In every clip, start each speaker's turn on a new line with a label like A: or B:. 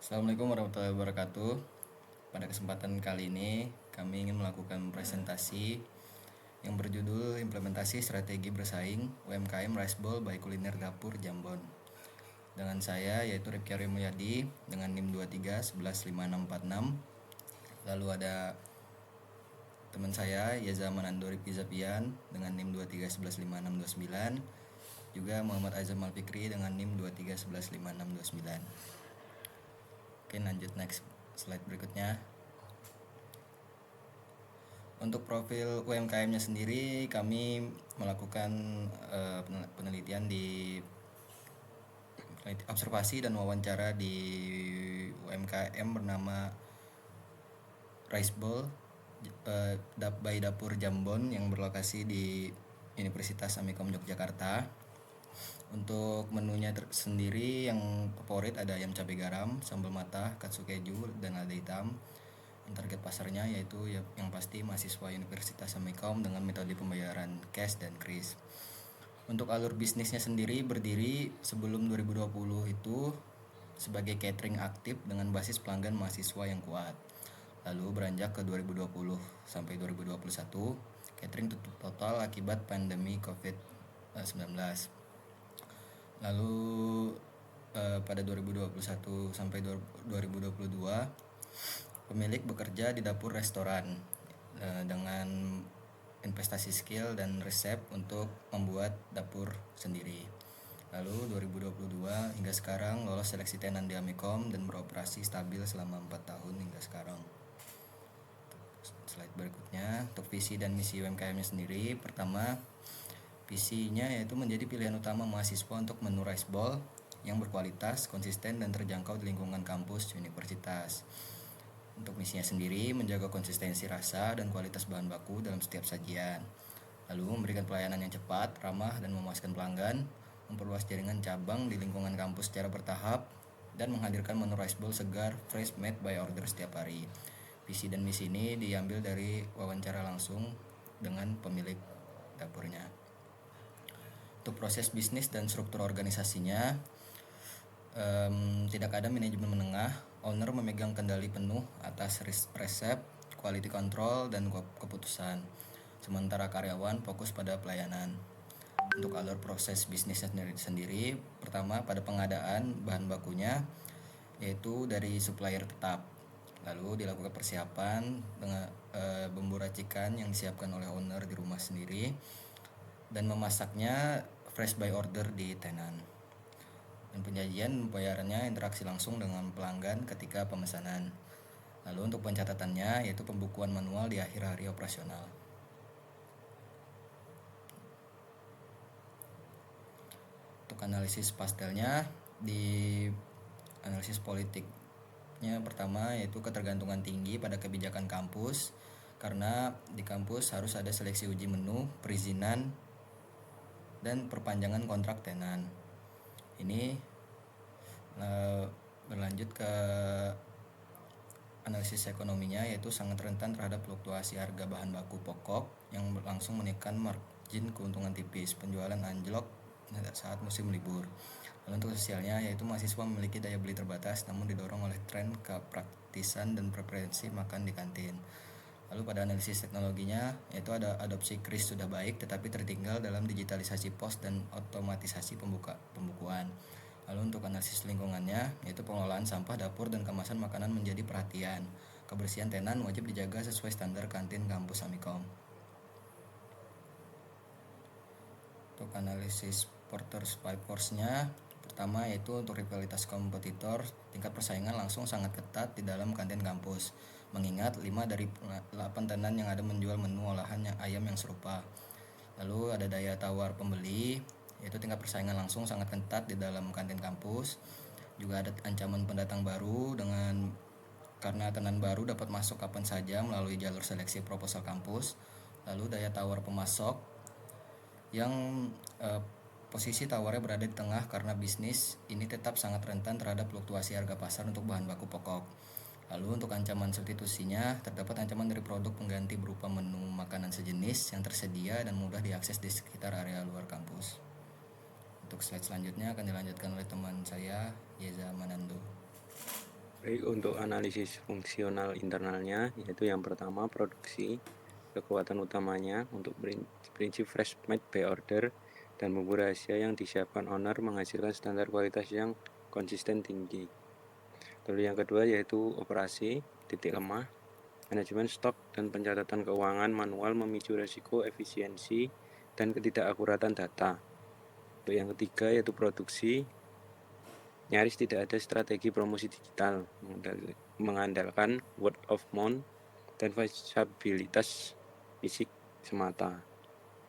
A: Assalamualaikum warahmatullahi wabarakatuh. Pada kesempatan kali ini, kami ingin melakukan presentasi yang berjudul Implementasi Strategi Bersaing UMKM Rice Bowl by Kuliner Dapur Jambon. Dengan saya yaitu Rifki Aryo Mulyadi dengan NIM 23115646. Lalu ada teman saya Yeza Manando Rifki Zapian dengan NIM 23115629. Juga Muhammad Azam Alfikri dengan NIM 23115629. Oke, lanjut next slide berikutnya. Untuk profil UMKM-nya sendiri, kami melakukan penelitian di observasi dan wawancara di UMKM bernama Rice Bowl by Dapur Jambon yang berlokasi di Universitas Amikom Yogyakarta. Untuk menunya sendiri yang favorit ada ayam cabai garam, sambal matah, katsu keju, dan lada hitam. Target pasarnya yaitu yang pasti mahasiswa Universitas Amikom dengan metode pembayaran cash dan kris. Untuk alur bisnisnya sendiri berdiri sebelum 2020 itu sebagai catering aktif dengan basis pelanggan mahasiswa yang kuat. Lalu beranjak ke 2020 sampai 2021, catering tutup total akibat pandemi COVID-19. Lalu pada 2021 sampai 2022 pemilik bekerja di dapur restoran dengan investasi skill dan resep untuk membuat dapur sendiri. Lalu 2022 hingga sekarang lolos seleksi tenan di Amikom dan beroperasi stabil selama 4 tahun hingga sekarang. Slide berikutnya, untuk visi dan misi UMKM-nya sendiri. Pertama, visinya yaitu menjadi pilihan utama mahasiswa untuk menu rice bowl yang berkualitas, konsisten, dan terjangkau di lingkungan kampus universitas. Untuk misinya sendiri, menjaga konsistensi rasa dan kualitas bahan baku dalam setiap sajian. Lalu memberikan pelayanan yang cepat, ramah, dan memuaskan pelanggan, memperluas jaringan cabang di lingkungan kampus secara bertahap, dan menghadirkan menu rice bowl segar, fresh made by order setiap hari. Visi dan misi ini diambil dari wawancara langsung dengan pemilik dapurnya. Untuk proses bisnis dan struktur organisasinya, tidak ada manajemen menengah. Owner memegang kendali penuh atas resep, quality control, dan keputusan. Sementara karyawan fokus pada pelayanan. Untuk alur proses bisnisnya sendiri, pertama pada pengadaan bahan bakunya yaitu dari supplier tetap. Lalu dilakukan persiapan dengan bumbu racikan yang disiapkan oleh owner di rumah sendiri, dan memasaknya fresh by order di tenan. Dan penyajian pembayarannya interaksi langsung dengan pelanggan ketika pemesanan. Lalu untuk pencatatannya yaitu pembukuan manual di akhir hari operasional. Untuk analisis pastelnya, di analisis politiknya pertama yaitu ketergantungan tinggi pada kebijakan kampus, karena di kampus harus ada seleksi uji menu, perizinan, dan perpanjangan kontrak tenan. Ini berlanjut ke analisis ekonominya, yaitu sangat rentan terhadap fluktuasi harga bahan baku pokok yang langsung menekan margin keuntungan tipis, penjualan anjlok saat musim libur. Lalu untuk sosialnya, yaitu mahasiswa memiliki daya beli terbatas namun didorong oleh tren kepraktisan dan preferensi makan di kantin. Lalu pada analisis teknologinya, yaitu ada adopsi kris sudah baik tetapi tertinggal dalam digitalisasi pos dan otomatisasi pembukuan. Lalu untuk analisis lingkungannya, yaitu pengelolaan sampah dapur dan kemasan makanan menjadi perhatian. Kebersihan tenan wajib dijaga sesuai standar kantin kampus Amikom. Untuk analisis Porter's Five Force-nya, pertama yaitu untuk rivalitas kompetitor, tingkat persaingan langsung sangat ketat di dalam kantin kampus. Mengingat 5 dari 8 tenan yang ada menjual menu olahan ayam yang serupa. Lalu ada daya tawar pembeli, yaitu tingkat persaingan langsung sangat ketat di dalam kantin kampus. Juga ada ancaman pendatang baru karena tenan baru dapat masuk kapan saja melalui jalur seleksi proposal kampus. Lalu daya tawar pemasok yang posisi tawarnya berada di tengah karena bisnis ini tetap sangat rentan terhadap fluktuasi harga pasar untuk bahan baku pokok. Lalu untuk ancaman substitusinya, terdapat ancaman dari produk pengganti berupa menu makanan sejenis yang tersedia dan mudah diakses di sekitar area luar kampus. Untuk slide selanjutnya akan dilanjutkan oleh teman saya, Yeza Manando.
B: Baik, untuk analisis fungsional internalnya, yaitu yang pertama produksi, kekuatan utamanya untuk prinsip fresh made by order dan bumbu rahasia yang disiapkan owner menghasilkan standar kualitas yang konsisten tinggi. Lalu yang kedua yaitu operasi, titik lemah, manajemen stok dan pencatatan keuangan manual memicu resiko efisiensi dan ketidakakuratan data. Untuk yang ketiga yaitu produksi, nyaris tidak ada strategi promosi digital, mengandalkan word of mouth dan visibilitas fisik semata.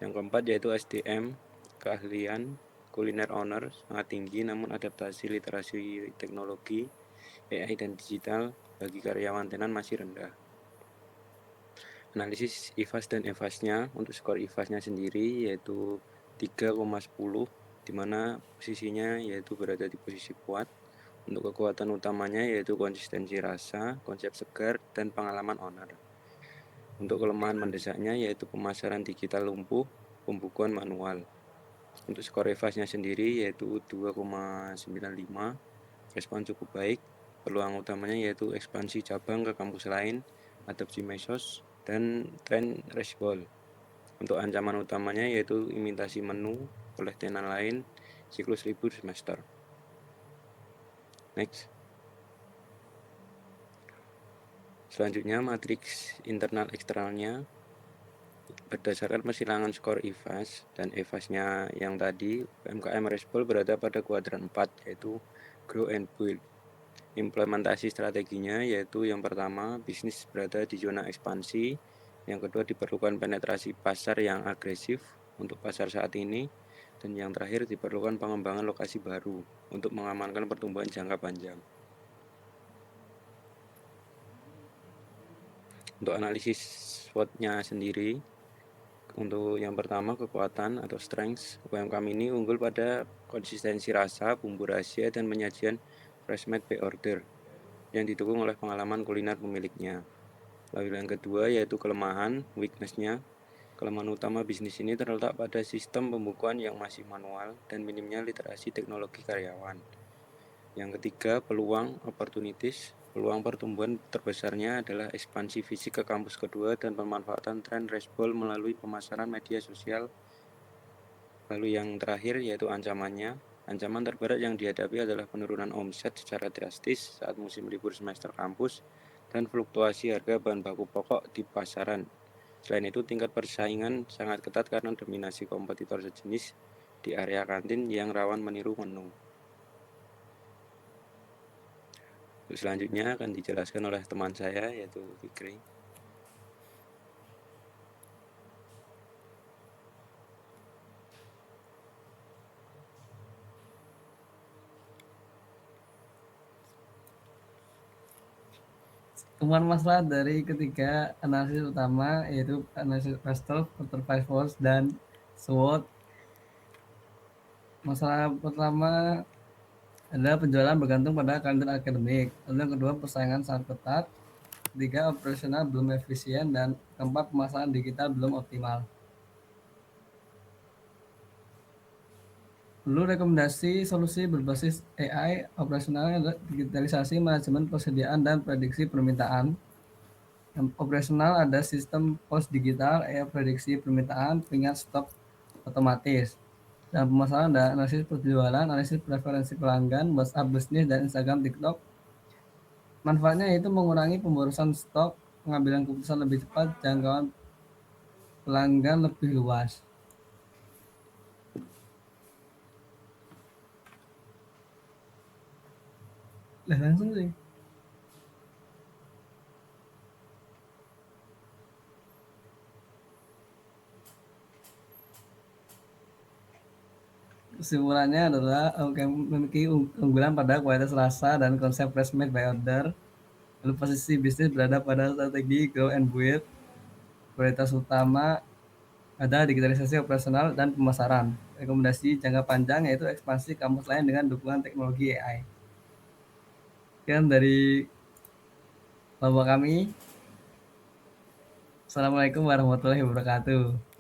B: Yang keempat yaitu SDM, keahlian kuliner owner sangat tinggi, namun adaptasi literasi teknologi, AI dan digital bagi karyawan tenan masih rendah. Analisis IFAS dan EFAS-nya, untuk skor IFAS-nya sendiri yaitu 3,10, di mana posisinya yaitu berada di posisi kuat. Untuk kekuatan utamanya yaitu konsistensi rasa, konsep segar, dan pengalaman owner. Untuk kelemahan mendesaknya yaitu pemasaran digital lumpuh, pembukuan manual. Untuk skor EFAS-nya sendiri yaitu 2,95, respon cukup baik. Peluang utamanya yaitu ekspansi cabang ke kampus lain, adopsi mesos, dan tren resbol. Untuk ancaman utamanya yaitu imitasi menu oleh tenan lain, siklus libur semester. Next. Selanjutnya matriks internal eksternalnya berdasarkan persilangan skor IFAS dan EFAS-nya yang tadi, UMKM Resbol berada pada kuadran 4 yaitu Grow and Build. Implementasi strateginya yaitu yang pertama bisnis berada di zona ekspansi, yang kedua diperlukan penetrasi pasar yang agresif untuk pasar saat ini, dan yang terakhir diperlukan pengembangan lokasi baru untuk mengamankan pertumbuhan jangka panjang. Untuk analisis SWOT-nya sendiri, untuk yang pertama kekuatan atau strengths, UMKM ini unggul pada konsistensi rasa, bumbu rahasia, dan penyajian fresh made by order yang didukung oleh pengalaman kuliner pemiliknya. Lalu yang kedua yaitu kelemahan, weakness-nya. Kelemahan utama bisnis ini terletak pada sistem pembukuan yang masih manual dan minimnya literasi teknologi karyawan. Yang ketiga, peluang, opportunities. Peluang pertumbuhan terbesarnya adalah ekspansi fisik ke kampus kedua dan pemanfaatan tren resbol melalui pemasaran media sosial. Lalu yang terakhir yaitu ancamannya. Ancaman terberat yang dihadapi adalah penurunan omset secara drastis saat musim libur semester kampus dan fluktuasi harga bahan baku pokok di pasaran. Selain itu, tingkat persaingan sangat ketat karena dominasi kompetitor sejenis di area kantin yang rawan meniru menu. Selanjutnya akan dijelaskan oleh teman saya yaitu Fikri.
C: Temuan masalah dari ketiga analisis utama yaitu analisis Pastel, Quarter Force, dan SWOT. Masalah pertama adalah penjualan bergantung pada kalender akademik. Lalu yang kedua persaingan sangat ketat. Ketiga operasional belum efisien, dan keempat pemasaran digital belum optimal. Lalu rekomendasi solusi berbasis AI operasional, digitalisasi manajemen persediaan dan prediksi permintaan. Yang operasional ada sistem pos digital, AI prediksi permintaan, pengingat stok otomatis. Dan pemasaran ada analisis penjualan, analisis preferensi pelanggan, WhatsApp bisnis, dan Instagram TikTok. Manfaatnya yaitu mengurangi pemborosan stok, pengambilan keputusan lebih cepat, jangkauan pelanggan lebih luas. Lah langsung sih. Kesimpulannya adalah memiliki keunggulan pada kualitas rasa dan konsep fresh made by order. Lalu posisi bisnis berada pada strategi grow and build. Kualitas utama ada digitalisasi operasional dan pemasaran. Rekomendasi jangka panjang yaitu ekspansi kampus lain dengan dukungan teknologi AI. Sekian dari kelompok kami. Assalamualaikum warahmatullahi wabarakatuh.